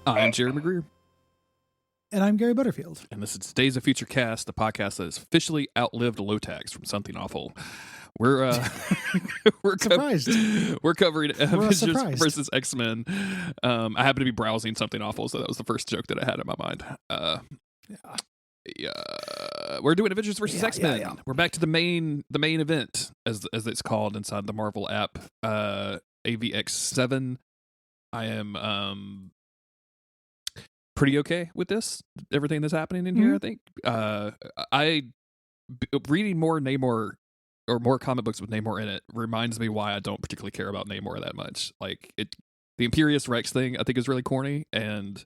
I'm Jeremy Greer. And I'm Gary Butterfield. And this is Days of Future Cast, the podcast that has officially outlived low tags from Something Awful. We're surprised. We're covering Avengers versus X-Men. I happened to be browsing Something Awful, so that was the first joke that I had in my mind. We're doing Avengers versus X-Men. Yeah. We're back to the main event, as it's called inside the Marvel app. AVX7. I am pretty okay with this. Everything that's happening in here, I think. Reading more Namor or more comic books with Namor in it reminds me why I don't particularly care about Namor that much. Like the Imperious Rex thing, I think, is really corny, and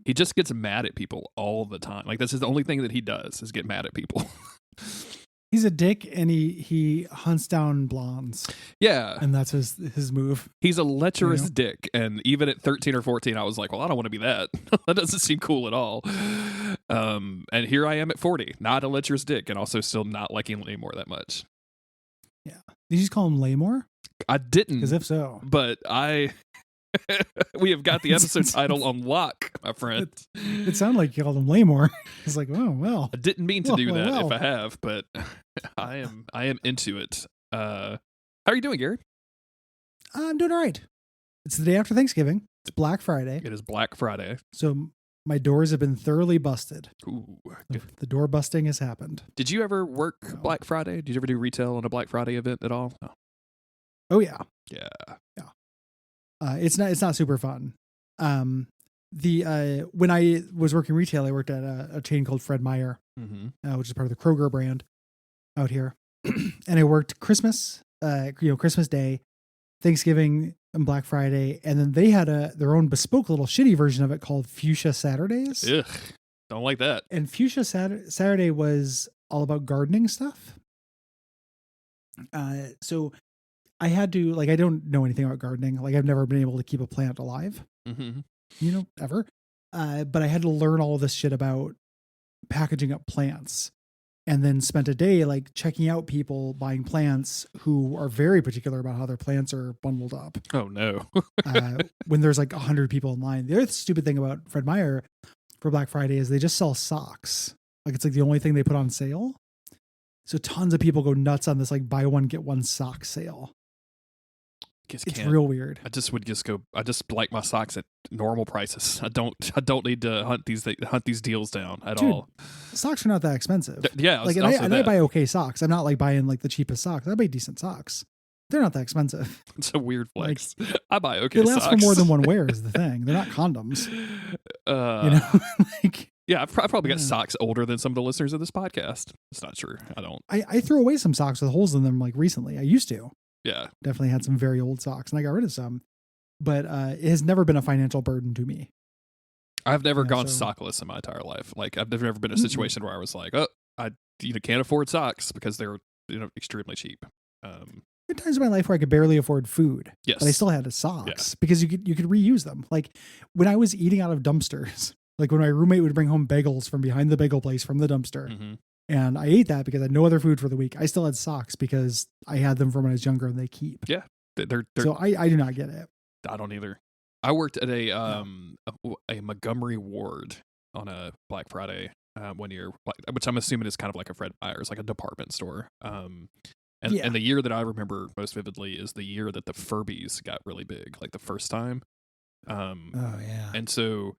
he just gets mad at people all the time. Like, this is the only thing that he does is get mad at people. He's a dick, and he hunts down blondes. Yeah. And that's his move. He's a lecherous dick, and even at 13 or 14, I was like, well, I don't want to be that. That doesn't seem cool at all. And here I am at 40, not a lecherous dick, and also still not liking Lamor that much. Yeah. Did you just call him Lamor? I didn't. Because if so. But we have got the episode title on lock, my friend. It sounded like you called him Lamor. It's like, oh, well. I didn't mean to do that if I have, but I am into it. How are you doing, Gary? I'm doing all right. It's the day after Thanksgiving. It's Black Friday. It is Black Friday. So my doors have been thoroughly busted. Ooh. The door busting has happened. Did you ever work Black Friday? Did you ever do retail on a Black Friday event at all? No. Oh, yeah. Yeah. It's not super fun. When I was working retail, I worked at a chain called Fred Meyer, which is part of the Kroger brand out here. And I worked Christmas, Christmas Day, Thanksgiving, and Black Friday, and then they had their own bespoke little shitty version of it called Fuchsia Saturdays. Ugh, don't like that. And Fuchsia Saturday was all about gardening stuff. So I had to, I don't know anything about gardening. I've never been able to keep a plant alive, ever. But I had to learn all this shit about packaging up plants, and then spent a day checking out people buying plants who are very particular about how their plants are bundled up. Oh no. When there's 100 people in line. The other stupid thing about Fred Meyer for Black Friday is they just sell socks. It's the only thing they put on sale. So tons of people go nuts on this buy one get one sock sale. It's real weird. I just like my socks at normal prices. I don't need to hunt these deals down at all. Socks are not that expensive. I buy okay socks. I'm not buying the cheapest socks. I buy decent socks. They're not that expensive. It's a weird flex. I buy okay socks. They last for more than one wear is the thing. They're not condoms. Yeah, I've probably got socks older than some of the listeners of this podcast. It's not true. I don't. I threw away some socks with holes in them recently. I used to. Yeah. Definitely had some very old socks, and I got rid of some. But it has never been a financial burden to me. I've never gone sockless in my entire life. I've never been in a situation where I was like, oh, I can't afford socks because they're extremely cheap. There were times in my life where I could barely afford food. Yes. But I still had socks because you could reuse them. When I was eating out of dumpsters, when my roommate would bring home bagels from behind the bagel place from the dumpster. And I ate that because I had no other food for the week. I still had socks because I had them from when I was younger and they keep. Yeah. They're so I do not get it. I don't either. I worked at a Montgomery Ward on a Black Friday 1 year, which I'm assuming is kind of like a Fred Meyer's, like a department store. And the year that I remember most vividly is the year that the Furbies got really big, the first time. And so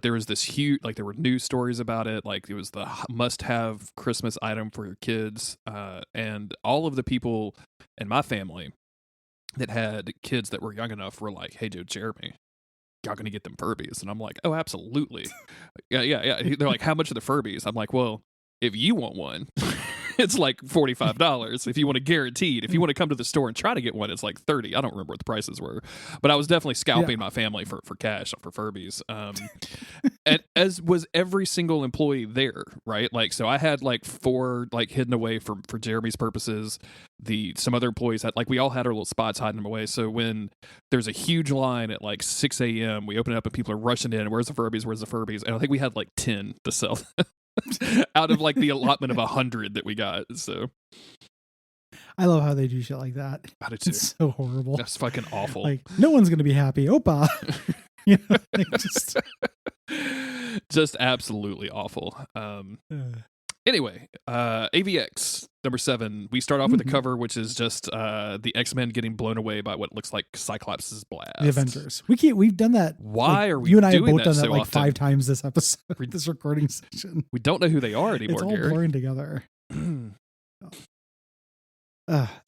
there was this huge, there were news stories about it. It was the must-have Christmas item for your kids. And all of the people in my family that had kids that were young enough were like, hey, dude, Jeremy, y'all going to get them Furbies? And I'm like, oh, absolutely. Yeah. They're like, how much are the Furbies? I'm like, well, if you want one, it's $45. If you want a guaranteed, if you want to come to the store and try to get one, it's $30. I don't remember what the prices were, but I was definitely scalping my family for cash for Furbies. And as was every single employee there, right? So I had 4 hidden away for Jeremy's purposes. Some other employees had we all had our little spots hiding them away. So when there's a huge line at 6 a.m., we open it up and people are rushing in. Where's the Furbies? Where's the Furbies? And I think we had 10 to sell. Out of the allotment of 100 that we got. So I love how they do shit like that. I do too. It's so horrible. That's fucking awful. No one's gonna be happy. Opa. Just absolutely awful. Anyway, AVX number 7. We start off with the cover, which is just the X-Men getting blown away by what looks like Cyclops' blast. The Avengers. We've done that. Why are we? You and I have both that done that so like often? 5 times this episode, this recording session. We don't know who they are anymore. It's all Gary. blurring together.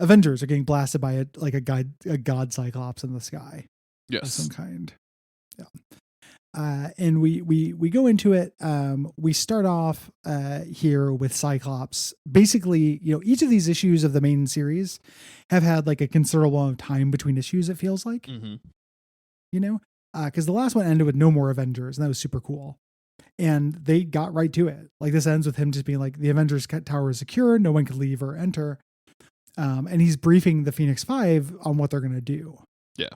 Avengers are getting blasted by a god Cyclops in the sky. Yes, of some kind. Yeah. And we go into it. We start off here with Cyclops. Basically, each of these issues of the main series have had like a considerable amount of time between issues. It feels like, because the last one ended with no more Avengers, and that was super cool. And they got right to it. Like this ends with him just being like, the Avengers tower is secure, no one could leave or enter. And he's briefing the Phoenix Five on what they're going to do. Yeah.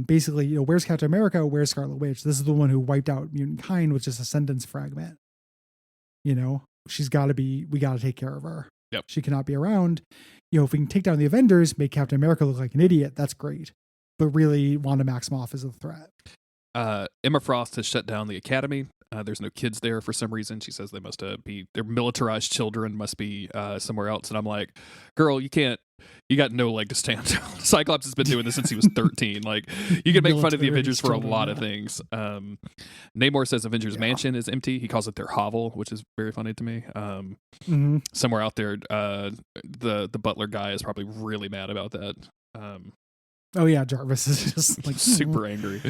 Basically, where's Captain America? Where's Scarlet Witch? This is the one who wiped out mutant kind with just a sentence fragment. She's got to be, we got to take care of her. Yep. She cannot be around. If we can take down the Avengers, make Captain America look like an idiot, that's great. But really, Wanda Maximoff is a threat. Emma Frost has shut down the academy. There's no kids there for some reason. She says they must be, their militarized children must be somewhere else. And I'm like, girl, you got no leg to stand on. Cyclops has been doing this since he was 13. Like, you can make fun of the Avengers for a lot of things. Namor says Avengers Mansion is empty. He calls it their hovel, which is very funny to me. Somewhere out there, the butler guy is probably really mad about that. Oh yeah, Jarvis is just like super angry.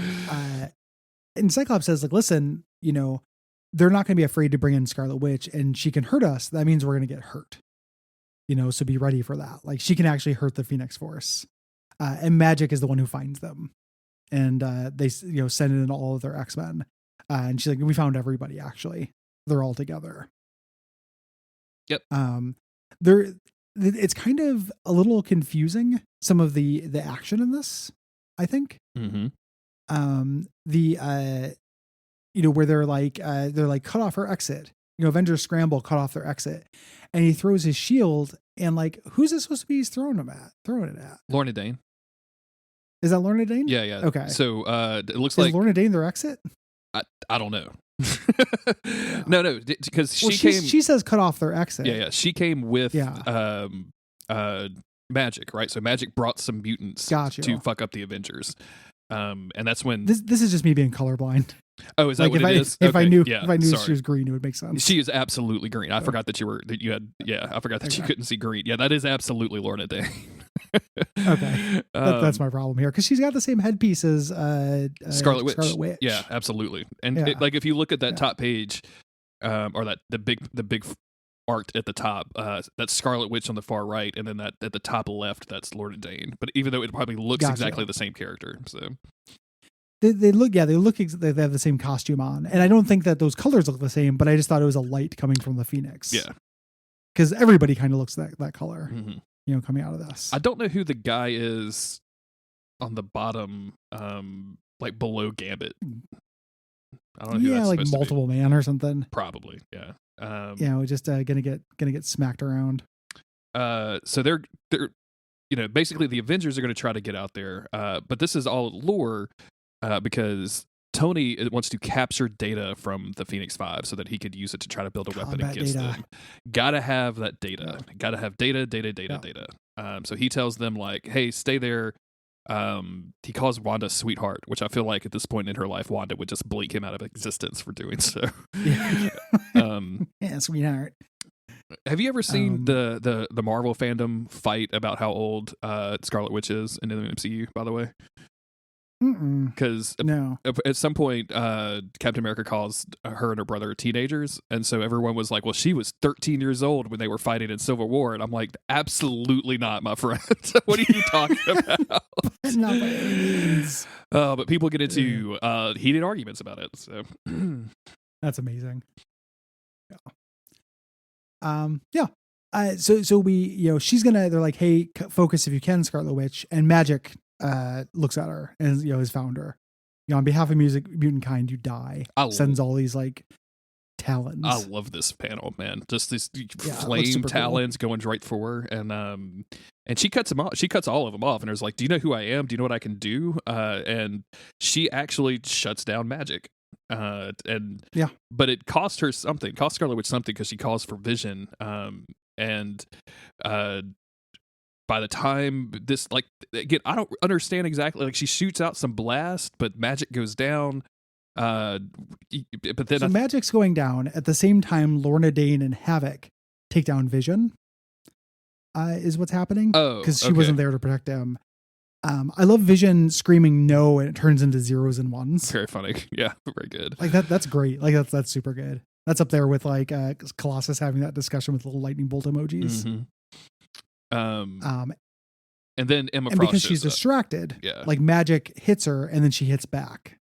And Cyclops says, like, listen, they're not going to be afraid to bring in Scarlet Witch, and she can hurt us. That means we're going to get hurt. So be ready for that. Like, she can actually hurt the Phoenix Force. And Magic is the one who finds them. And they, send in all of their X-Men. And she's like, we found everybody, actually. They're all together. Yep. It's kind of a little confusing, some of the action in this, I think. Mm-hmm. Where they're like cut off her exit. Avengers scramble, cut off their exit, and he throws his shield. And like, who's this supposed to be? He's throwing it at Lorna Dane. Is that Lorna Dane? Yeah. Okay. So it looks like Lorna Dane their exit. I don't know. No, because she says cut off their exit. Yeah. She came with Magic, right? So Magic brought some mutants to fuck up the Avengers. And that's when this is just me being colorblind. Oh, is that what it is? If I knew she was green, it would make sense. She is absolutely green. I forgot that I forgot that you couldn't see green. Yeah, that is absolutely Lorna Dane. Okay. That's my problem here, because she's got the same headpiece as Scarlet Witch. Yeah, absolutely. And if you look at that top page, or that the big art at the top, that's Scarlet Witch on the far right, and then that at the top left, that's Lorna Dane. But even though it probably looks exactly the same character, so they have the same costume on, and I don't think that those colors look the same, but I just thought it was a light coming from the Phoenix. Yeah, because everybody kind of looks that color, coming out of this. I don't know who the guy is on the bottom, like below Gambit. I don't know who that's like Multiple Man or something. Probably, yeah. We're just gonna get smacked around. So they're basically the Avengers are going to try to get out there, but this is all lore because Tony wants to capture data from the Phoenix Five so that he could use it to try to build a weapon against them. Gotta have that data. Yeah. Gotta have data. So he tells them like, "Hey, stay there." He calls Wanda sweetheart, which I feel like at this point in her life, Wanda would just blink him out of existence for doing so. Yeah, sweetheart. Have you ever seen the Marvel fandom fight about how old Scarlet Witch is in the MCU, by the way? Because at some point, Captain America calls her and her brother teenagers, and so everyone was like, well, she was 13 years old when they were fighting in Civil War, and I'm like, absolutely not, my friend. What are you talking about? Not by any means. But people get into heated arguments about it, so that's amazing. So we, they're like, hey, focus if you can, Scarlet Witch, and Magic looks at her and has found her. On behalf of mutant kind, you die. Sends all these like talons. I love this panel, man. Just these Yeah, flame talons going right for her, and she cuts them off. She cuts all of them off, and is like, "Do you know who I am? Do you know what I can do?" And she actually shuts down magic. But it cost her something. Cost Scarlet Witch something because she calls for Vision. And by the time this, like, again, I don't understand exactly. Like, she shoots out some blast, but magic goes down. But then so magic's going down at the same time. Lorna Dane and Havoc take down Vision. Is what's happening. Oh, because she wasn't there to protect him. I love Vision screaming no, and it turns into zeros and ones. Very funny. Yeah, very good. Like that's great. Like that's super good. That's up there with like Colossus having that discussion with little lightning bolt emojis. Mm-hmm. And then Emma and Frost because she's distracted, like magic hits her, and then she hits back.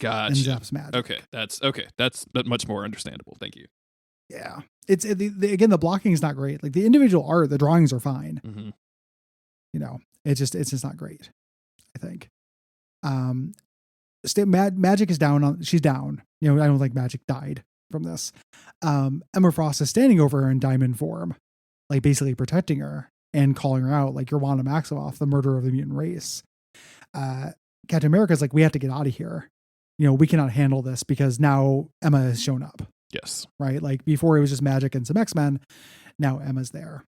Gotcha. And zaps magic. Okay, that's much more understandable. Thank you. Yeah, it's again, the blocking is not great. Like the individual art, the drawings are fine. Mm-hmm. You know, it's just not great, I think. Magic is down. She's down. You know, I don't think Magic died from this. Emma Frost is standing over her in diamond form, like basically protecting her and calling her out, like, "You're Wanda Maximoff, the murderer of the mutant race." Captain America's like, "We have to get out of here. You know, we cannot handle this because now Emma has shown up." Yes. Right? Like before it was just Magic and some X-Men. Now Emma's there.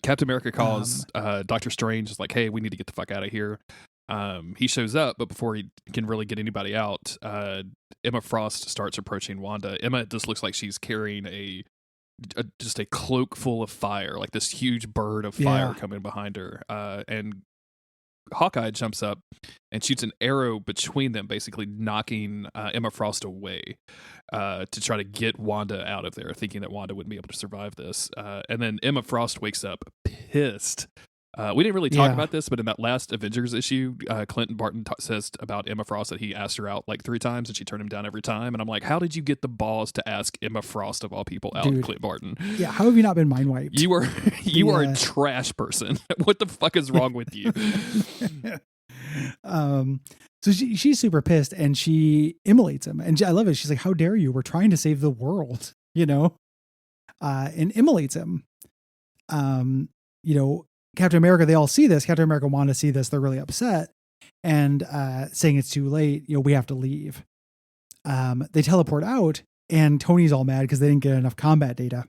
Captain America calls Doctor Strange, is like, "Hey, we need to get the fuck out of here." He shows up, but before he can really get anybody out, Emma Frost starts approaching Wanda. Emma just looks like she's carrying just a cloak full of fire, like this huge bird of fire coming behind her. And Hawkeye jumps up and shoots an arrow between them, basically knocking Emma Frost away to try to get Wanda out of there, thinking that Wanda wouldn't be able to survive this. And then Emma Frost wakes up pissed. We didn't really talk about this, but in that last Avengers issue, Clinton Barton says about Emma Frost that he asked her out like 3 times and she turned him down every time. And I'm like, how did you get the balls to ask Emma Frost of all people out, Clint Barton? Yeah, how have you not been mind wiped? You are a trash person. What the fuck is wrong with you? So she's super pissed and she immolates him. And I love it. She's like, "How dare you? We're trying to save the world," you know? And immolates him. You know, Captain America, they all see this. Captain America want to see this. They're really upset and saying it's too late. You know, we have to leave. They teleport out and Tony's all mad because they didn't get enough combat data.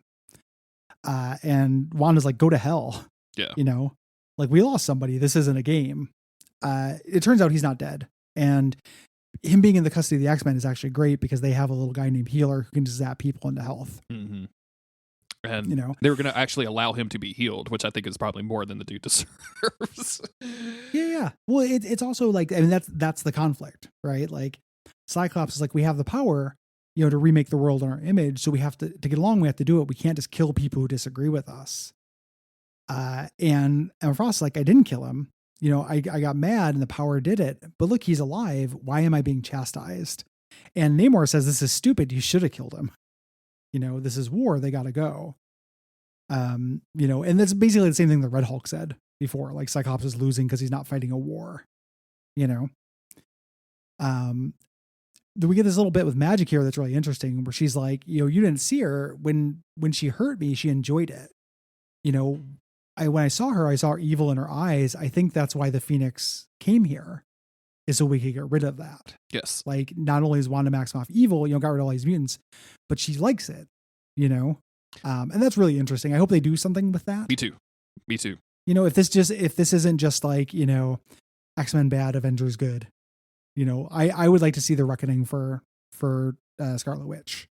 And Wanda's like, "Go to hell." Yeah. You know, like, we lost somebody. This isn't a game. It turns out he's not dead. And him being in the custody of the X-Men is actually great because they have a little guy named Healer who can just zap people into health. Mm-hmm. And you know, they were going to actually allow him to be healed, which I think is probably more than the dude deserves. Yeah. Well, it's also like, I mean, that's the conflict, right? Like, Cyclops is like, we have the power, you know, to remake the world in our image. So we have to get along. We have to do it. We can't just kill people who disagree with us. And Emma Frost is like, "I didn't kill him. You know, I got mad and the power did it. But look, he's alive. Why am I being chastised?" And Namor says, "This is stupid. You should have killed him. You know, this is war. They got to go." You know, and that's basically the same thing that Red Hulk said before. Like, Cyclops is losing because he's not fighting a war. You know, then we get this little bit with Magic here that's really interesting, where she's like, "You know, you didn't see her when she hurt me. She enjoyed it. You know, when I saw her evil in her eyes. I think that's why the Phoenix came here, is so we could get rid of that." Yes. Like, not only is Wanda Maximoff evil, you know, got rid of all these mutants, but she likes it, you know? And that's really interesting. I hope they do something with that. Me too. You know, if this isn't just like, you know, X-Men bad, Avengers good, you know, I would like to see the reckoning for Scarlet Witch.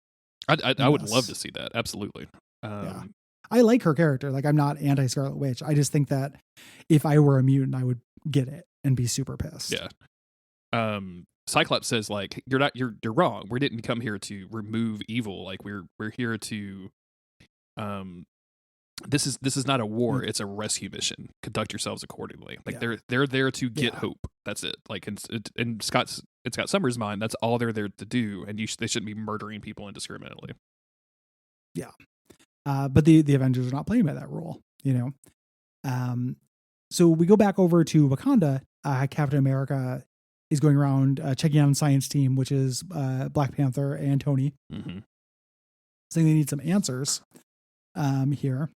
I would love to see that. Absolutely. Yeah. I like her character. Like, I'm not anti Scarlet Witch. I just think that if I were a mutant, I would get it and be super pissed. Yeah. Cyclops says, like, you're wrong. We didn't come here to remove evil. Like, we're here to, this is not a war. It's a rescue mission. Conduct yourselves accordingly. Like, they're there to get hope. That's it. Like, in Scott Summers' mind, that's all they're there to do. And they shouldn't be murdering people indiscriminately. Yeah. But the Avengers are not playing by that rule, you know? So we go back over to Wakanda. Captain America is going around checking on science team, which is Black Panther and Tony, saying they need some answers here.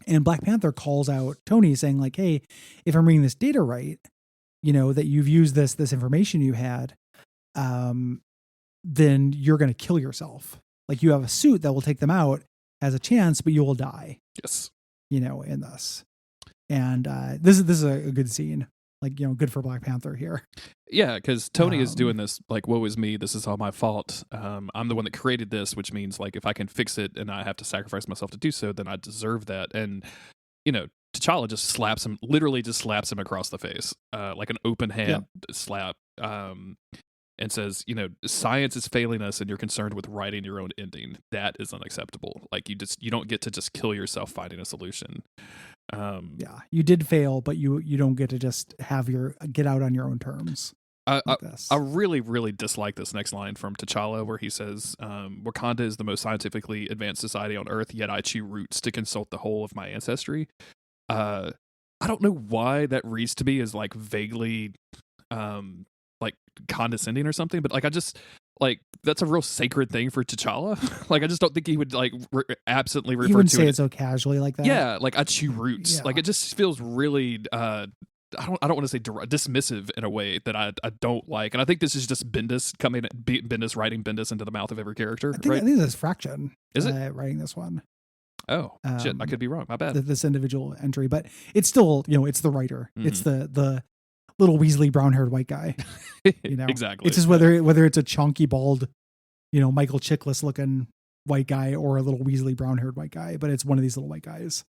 And Black Panther calls out Tony saying like, hey, if I'm reading this data right, that you've used this information you had, then you're going to kill yourself. Like you have a suit that will take them out, has a chance, but you will die. Yes. In this. And this is a good scene. Like, good for Black Panther here. Yeah, because Tony is doing this like, woe is me, this is all my fault. I'm the one that created this, which means like if I can fix it and I have to sacrifice myself to do so, then I deserve that. And, T'Challa just literally slaps him across the face, like an open hand slap, and says, science is failing us and you're concerned with writing your own ending. That is unacceptable. Like you don't get to just kill yourself finding a solution. You did fail, but you don't get to just get out on your own terms. I really, really dislike this next line from T'Challa where he says, Wakanda is the most scientifically advanced society on Earth, yet I chew roots to consult the whole of my ancestry. I don't know why that reads to me as like vaguely like condescending or something, but like I just like that's a real sacred thing for T'Challa. Like I just don't think he would like absently refer he wouldn't to say it so casually like that. Yeah, like I chew roots. Yeah. Like it just feels really I don't want to say dismissive in a way that I don't like. And I think this is just Bendis writing Bendis into the mouth of every character. I think this is Fraction. Is it writing this one? Oh shit! I could be wrong. My bad. This individual entry, but it's still it's the writer. It's the little Weasley brown-haired white guy. Exactly. It's just whether it's a chunky bald, Michael Chiklis looking white guy or a little Weasley brown-haired white guy, but it's one of these little white guys.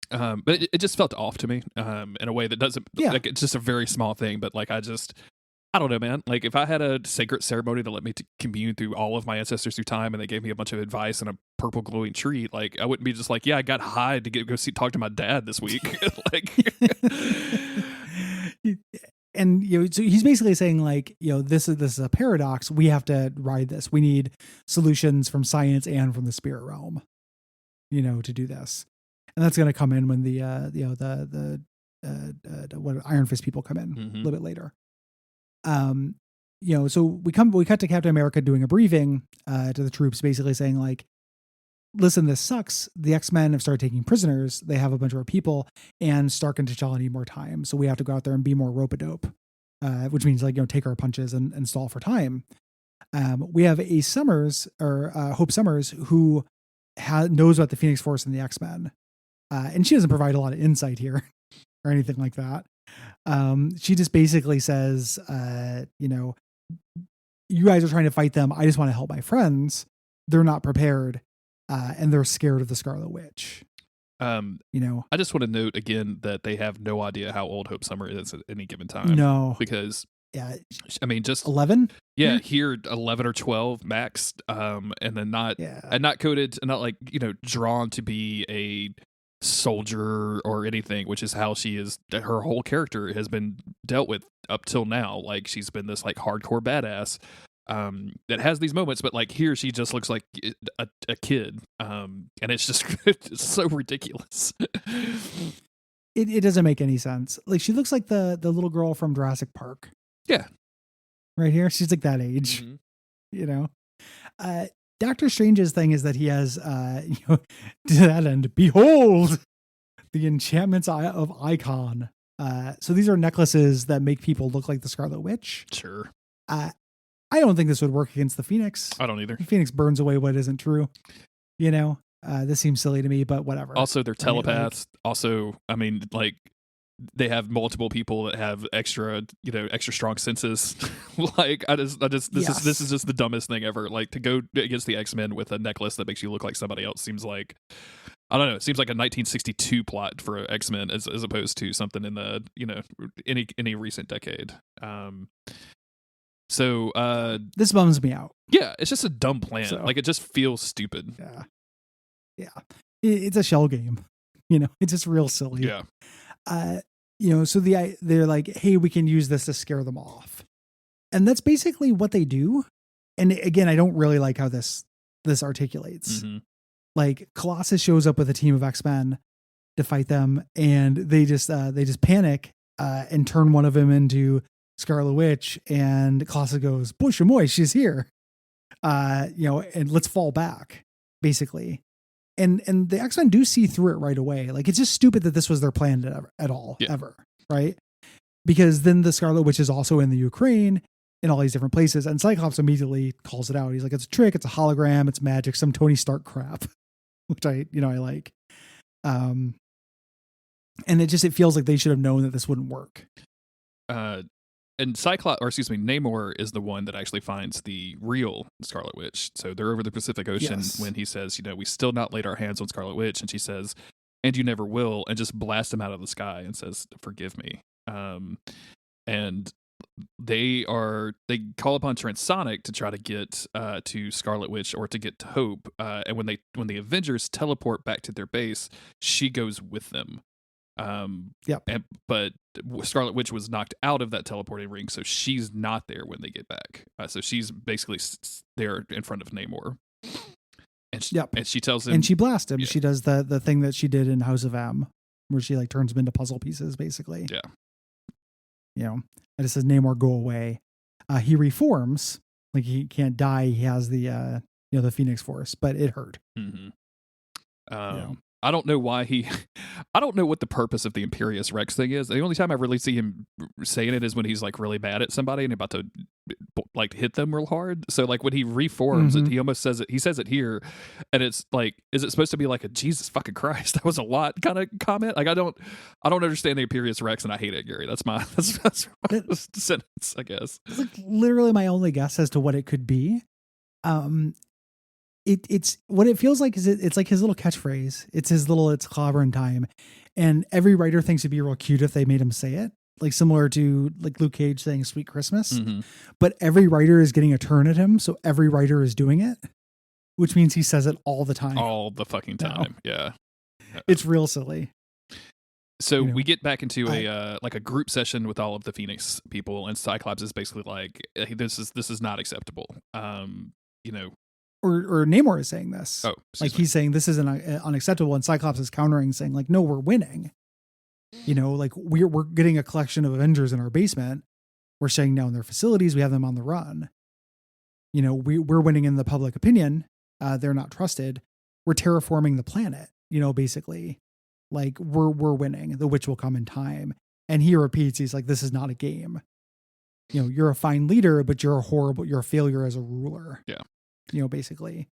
But it just felt off to me in a way that doesn't. Yeah. Like it's just a very small thing, but like I don't know, man. Like if I had a sacred ceremony that let me to commune through all of my ancestors through time, and they gave me a bunch of advice and a purple glowing tree, like I wouldn't be just like, yeah, I got high to go talk to my dad this week. Like, and so he's basically saying like, this is a paradox. We have to ride this. We need solutions from science and from the spirit realm, to do this. And that's going to come in when the Iron Fist people come in a little bit later. So we cut to Captain America doing a briefing to the troops, basically saying like, listen, this sucks. The X-Men have started taking prisoners. They have a bunch of our people, and Stark and T'Challa need more time. So we have to go out there and be more rope-a-dope, which means like, take our punches and stall for time. We have a Summers or Hope Summers who knows about the Phoenix Force and the X-Men. And she doesn't provide a lot of insight here or anything like that. She just basically says, you guys are trying to fight them. I just want to help my friends. They're not prepared. And they're scared of the Scarlet Witch. I just want to note again that they have no idea how old Hope Summer is at any given time. No. Because I mean, just 11. Yeah, here 11 or 12 max, and then not coded, not like drawn to be a soldier or anything, which is how her whole character has been dealt with up till now. Like she's been this like hardcore badass that has these moments, but like here she just looks like a kid, and it's just it's so ridiculous. It doesn't make any sense. Like she looks like the little girl from Jurassic Park. Yeah, right here she's like that age. Doctor Strange's thing is that he has to that end, behold the enchantments of Icon. So these are necklaces that make people look like the Scarlet Witch. Sure. I don't think this would work against the Phoenix. I don't either. The Phoenix burns away what isn't true. This seems silly to me, but whatever. Also, they're telepaths. Also, I mean, like they have multiple people that have extra strong senses. Like this is just the dumbest thing ever. Like to go against the X-Men with a necklace that makes you look like somebody else seems like, I don't know. It seems like a 1962 plot for X-Men as opposed to something in the any recent decade. So this bums me out. Yeah, it's just a dumb plan. Like it just feels stupid. Yeah. It's a shell game. It's just real silly. Yeah. So they're like, hey, we can use this to scare them off. And that's basically what they do. And again, I don't really like how this articulates. Mm-hmm. Like Colossus shows up with a team of X-Men to fight them, and they just panic and turn one of them into Scarlet Witch, and Clausa goes, "Bush Amoy, she's here," and let's fall back, basically. And the X-Men do see through it right away. Like, it's just stupid that this was their plan at all, ever, right? Because then the Scarlet Witch is also in the Ukraine, in all these different places, and Cyclops immediately calls it out. He's like, "It's a trick, it's a hologram, it's magic, some Tony Stark crap," which I like. And it feels like they should have known that this wouldn't work. And Namor is the one that actually finds the real Scarlet Witch. So they're over the Pacific Ocean when he says, "We still not laid our hands on Scarlet Witch," and she says, "And you never will," and just blasts him out of the sky and says, "Forgive me." And they call upon Transonic to try to get to Scarlet Witch, or to get to Hope. And when the Avengers teleport back to their base, she goes with them. But Scarlet Witch was knocked out of that teleporting ring, so she's not there when they get back. So she's basically there in front of Namor. And she tells him, and she blasts him. She does the thing that she did in House of M, where she like turns him into puzzle pieces, basically. And it says, "Namor, go away." He reforms, like he can't die. He has the the Phoenix Force, but it hurt. I don't know why I don't know what the purpose of the Imperious Rex thing is. The only time I really see him saying it is when he's like really mad at somebody and about to like hit them real hard. So like when he reforms it, he almost says it. He says it here, and it's like, is it supposed to be like a Jesus fucking Christ, that was a lot kind of comment? Like I don't understand the Imperious Rex, and I hate it, Gary. That's my sentence, I guess. It's like literally my only guess as to what it could be. It's what it feels like is it's like his little catchphrase. It's his little, "it's clobbering time," and every writer thinks it'd be real cute if they made him say it, like similar to like Luke Cage saying "Sweet Christmas." But every writer is getting a turn at him, so every writer is doing it, which means he says it all the time, all the fucking time. Yeah, it's real silly. So we get back into a group session with all of the Phoenix people, and Cyclops is basically like, "Hey, this is not acceptable." Or Namor is saying this. He's saying this is unacceptable, and Cyclops is countering, saying like, "No, we're winning. Like we're getting a collection of Avengers in our basement. We're shutting down their facilities. We have them on the run. We're winning in the public opinion. They're not trusted. We're terraforming the planet. Basically, like we're winning. The witch will come in time." And he repeats, he's like, "This is not a game. You're a fine leader, but you're a failure as a ruler." Yeah. Basically,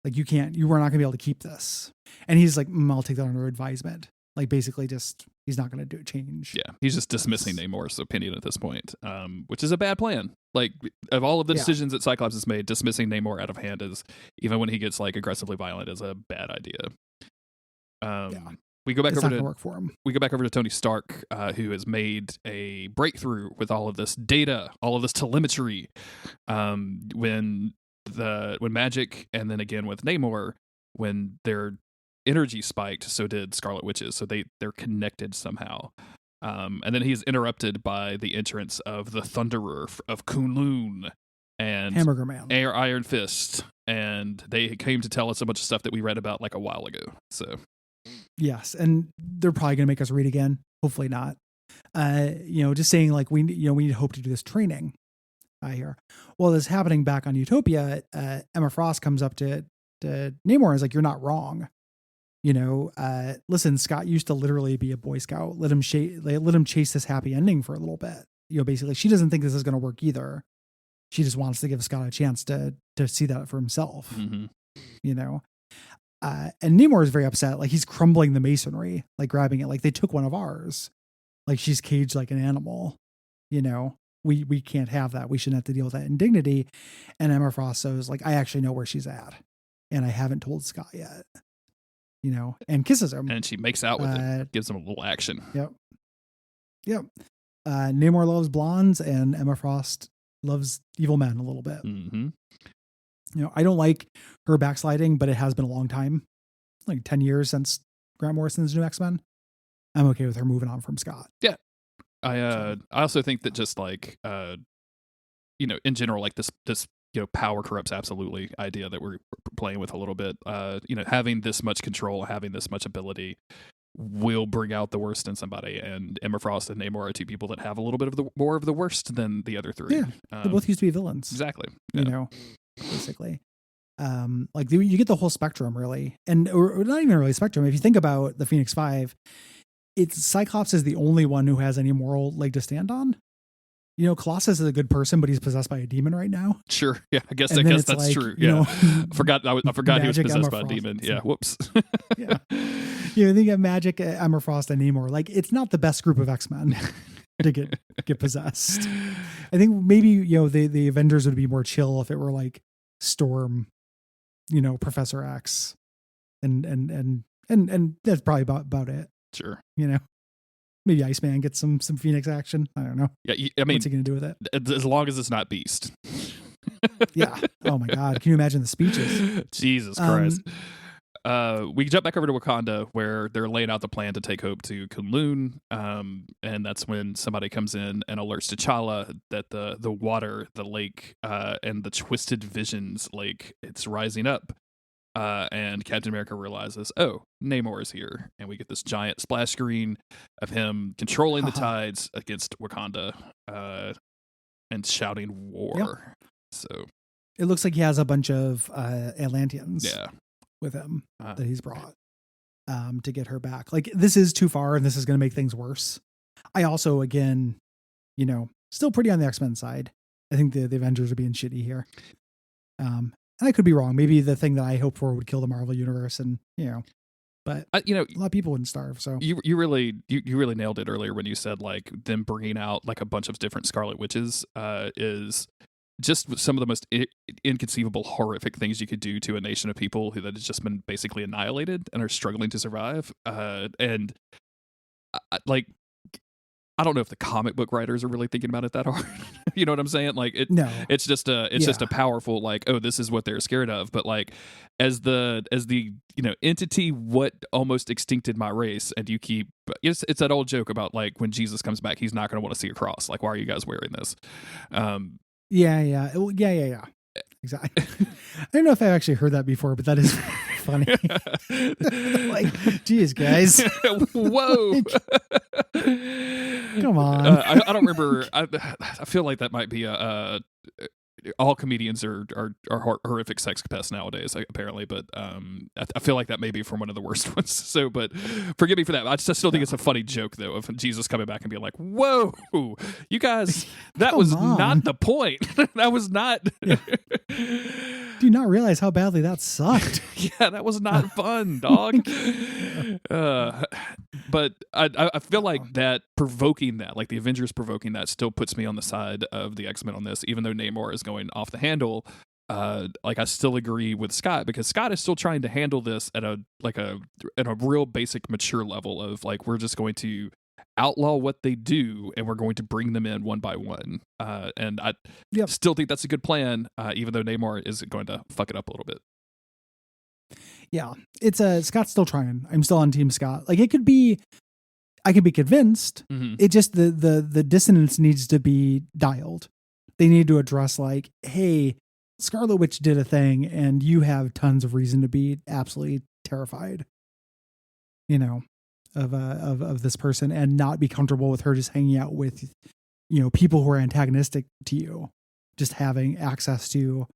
like you were not gonna be able to keep this. And he's like, "I'll take that under advisement." Like basically just, he's not going to change. Yeah. He's just dismissing Namor's opinion at this point, which is a bad plan. Like of all of the decisions that Cyclops has made, dismissing Namor out of hand is, even when he gets like aggressively violent, is a bad idea. We go back over to Tony Stark, who has made a breakthrough with all of this data, all of this telemetry. When Magic, and then again with Namor, when their energy spiked, so did Scarlet Witch's. So they're connected somehow. And then he's interrupted by the entrance of the Thunderer of Kunlun and Hamburger Man, Iron Fist, and they came to tell us a bunch of stuff that we read about like a while ago. So yes, and they're probably going to make us read again. Hopefully not. Just saying like we need hope to do this training. Here, while this is happening back on Utopia, Emma Frost comes up to Namor and is like, "You're not wrong. Listen, Scott used to literally be a Boy Scout. Let him chase this happy ending for a little bit. Basically, she doesn't think this is going to work either. She just wants to give Scott a chance to see that for himself. And Namor is very upset. Like he's crumbling the masonry, like grabbing it, like they took one of ours. Like she's caged like an animal. We can't have that. We shouldn't have to deal with that indignity." And Emma Frost says, like, "I actually know where she's at, and I haven't told Scott yet." And kisses him. And she makes out with him, gives him a little action. Yep. Namor loves blondes, and Emma Frost loves evil men a little bit. I don't like her backsliding, but it has been a long time, like 10 years since Grant Morrison's New X-Men. I'm okay with her moving on from Scott. Yeah. I also think that just like, in general, like this, power corrupts absolutely idea that we're playing with a little bit, having this much control, having this much ability will bring out the worst in somebody, and Emma Frost and Namor are two people that have a little bit of more of the worst than the other three. Yeah, they both used to be villains. Exactly. You know, basically. Like you get the whole spectrum really, and or not even really spectrum. If you think about the Phoenix Five, it's Cyclops is the only one who has any moral leg to stand on. You know, Colossus is a good person, but he's possessed by a demon right now. Sure. Yeah. I guess that's like, true. Yeah. I forgot he was possessed by a demon. Yeah. Whoops. Yeah. You know, they got Magic, Emma Frost, and Namor. Like, it's not the best group of X-Men to get possessed. I think maybe, you know, the Avengers would be more chill if it were like Storm, you know, Professor X, and that's probably about it. Sure. You know. Maybe Iceman gets some Phoenix action. I don't know. Yeah, I mean, what's he going to do with it? As long as it's not Beast. Yeah. Oh my God. Can you imagine the speeches? Jesus Christ. We jump back over to Wakanda where they're laying out the plan to take Hope to Kunlun. And that's when somebody comes in and alerts T'Challa that the water, the lake, and the Twisted Visions lake, it's rising up. And Captain America realizes, oh, Namor is here. And we get this giant splash screen of him controlling the tides against Wakanda and shouting war. Yep. So it looks like he has a bunch of Atlanteans with him that he's brought to get her back. Like, this is too far and this is going to make things worse. I also, again, you know, still pretty on the X-Men side. I think the Avengers are being shitty here. I could be wrong. Maybe the thing that I hoped for would kill the Marvel universe, and you know, but you know, a lot of people wouldn't starve. So you really nailed it earlier when you said like them bringing out like a bunch of different Scarlet Witches is just some of the most inconceivable, horrific things you could do to a nation of people that has just been basically annihilated and are struggling to survive. And like, I don't know if the comic book writers are really thinking about it that hard. You know what I'm saying? Like it's just a powerful, like, oh, this is what they're scared of. But like as the you know, entity what almost extincted my race, and you keep it's that old joke about like when Jesus comes back, he's not going to want to see a cross. Like, why are you guys wearing this? Yeah. Exactly. I don't know if I actually heard that before, but that is funny. Like, geez, guys. Whoa. Come on. I don't remember. I feel like that might be all comedians are horrific sex pests nowadays, apparently, but I feel like that may be from one of the worst ones. So, but forgive me for that. I still think it's a funny joke, though, of Jesus coming back and being like, "Whoa, you guys, that was not the point. That was not." Yeah. Do you not realize how badly that sucked? Yeah, that was not fun, dog. But I feel like that provoking that, like the Avengers provoking that, still puts me on the side of the X-Men on this, even though Namor is going off the handle. Like I still agree with Scott, because Scott is still trying to handle this at a real basic mature level of like, we're just going to outlaw what they do and we're going to bring them in one by one. And I still think that's a good plan, even though Namor is going to fuck it up a little bit. Yeah, it's Scott's still trying. I'm still on Team Scott. Like, I could be convinced. Mm-hmm. It just the dissonance needs to be dialed. They need to address like, hey, Scarlet Witch did a thing, and you have tons of reason to be absolutely terrified. You know, of this person, and not be comfortable with her just hanging out with, you know, people who are antagonistic to you, just having access to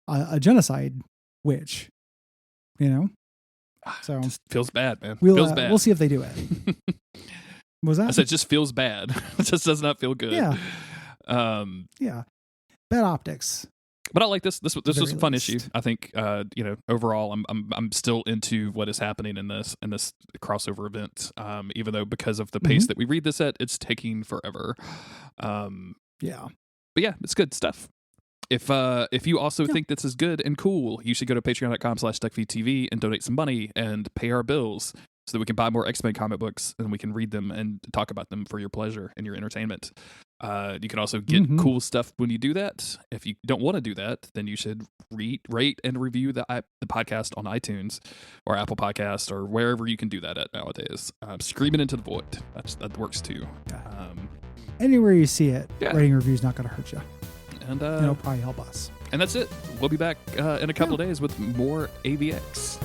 a genocide witch. You know, so it just feels bad, man. Feels bad. We'll see if they do it. What was that? I said, it just feels bad. It just does not feel good. Yeah. Yeah. Bad optics. But I like this. This was a fun issue. I think, you know, overall, I'm still into what is happening in this crossover event. Even though because of the pace that we read this at, it's taking forever. Yeah. But yeah, it's good stuff. If you also think this is good and cool, you should go to patreon.com/Duckfeed.tv and donate some money and pay our bills so that we can buy more X-Men comic books and we can read them and talk about them for your pleasure and your entertainment. You can also get cool stuff when you do that. If you don't want to do that, then you should rate and review the podcast on iTunes or Apple Podcasts or wherever you can do that at nowadays. Scream it into the void. That works too. Anywhere you see it, writing reviews not going to hurt you. And it'll probably help us. And that's it. We'll be back in a couple of days with more AVX.